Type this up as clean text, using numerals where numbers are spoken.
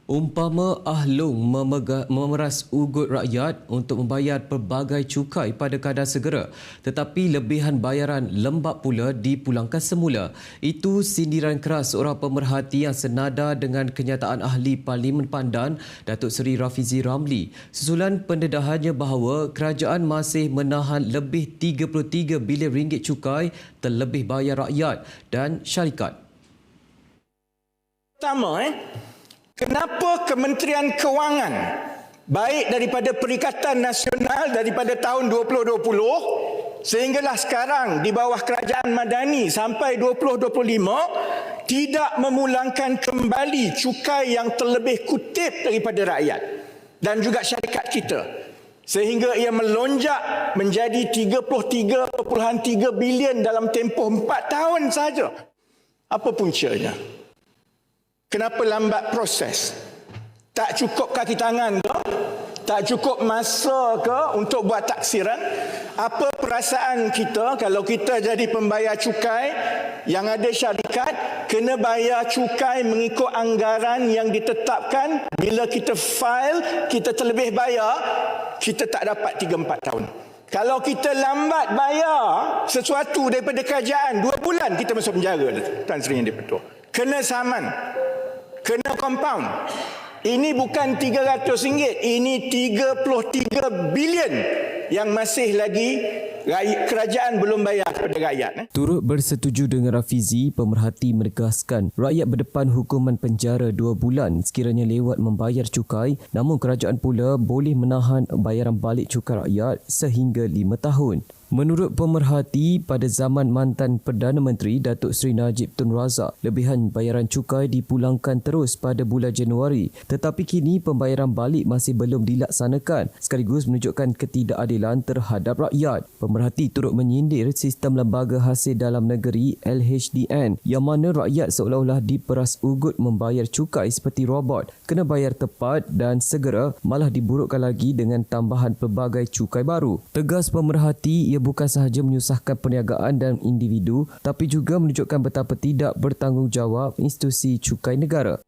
Umpama Ahlong memeras ugut rakyat untuk membayar pelbagai cukai pada kadar segera, tetapi lebihan bayaran lembap pula dipulangkan semula. Itu sindiran keras seorang pemerhati yang senada dengan kenyataan Ahli Parlimen Pandan, Datuk Seri Rafizi Ramli, susulan pendedahannya bahawa kerajaan masih menahan lebih 33 bilion ringgit cukai terlebih bayar rakyat dan syarikat. Kenapa Kementerian Kewangan, baik daripada Perikatan Nasional daripada tahun 2020 sehinggalah sekarang di bawah Kerajaan Madani sampai 2025 tidak memulangkan kembali cukai yang terlebih kutip daripada rakyat dan juga syarikat kita, sehingga ia melonjak menjadi 33.3 bilion dalam tempoh 4 tahun sahaja. Apa puncanya? Kenapa lambat proses? Tak cukup kaki tangan ke? Tak cukup masa ke untuk buat taksiran? Apa perasaan kita kalau kita jadi pembayar cukai yang ada syarikat, kena bayar cukai mengikut anggaran yang ditetapkan? Bila kita file, kita terlebih bayar, kita tak dapat 3-4 tahun. Kalau kita lambat bayar sesuatu daripada kerajaan, 2 bulan kita masuk penjara, Tan Sri Yang di-Pertua. Kena saman. Kena compound. Ini bukan RM300, ini 33 bilion yang masih lagi kerajaan belum bayar kepada rakyat. Turut bersetuju dengan Rafizi, pemerhati menegaskan rakyat berdepan hukuman penjara 2 bulan sekiranya lewat membayar cukai, namun kerajaan pula boleh menahan bayaran balik cukai rakyat sehingga 5 tahun. Menurut pemerhati, pada zaman mantan Perdana Menteri Datuk Seri Najib Tun Razak, lebihan bayaran cukai dipulangkan terus pada bulan Januari, tetapi kini pembayaran balik masih belum dilaksanakan sekaligus menunjukkan ketidakadilan terhadap rakyat. Pemerhati turut menyindir sistem lembaga hasil dalam negeri LHDN yang mana rakyat seolah-olah diperas ugut membayar cukai seperti robot, kena bayar tepat dan segera, malah diburukkan lagi dengan tambahan pelbagai cukai baru. Tegas pemerhati, ia bukan sahaja menyusahkan perniagaan dan individu, tapi juga menunjukkan betapa tidak bertanggungjawab institusi cukai negara.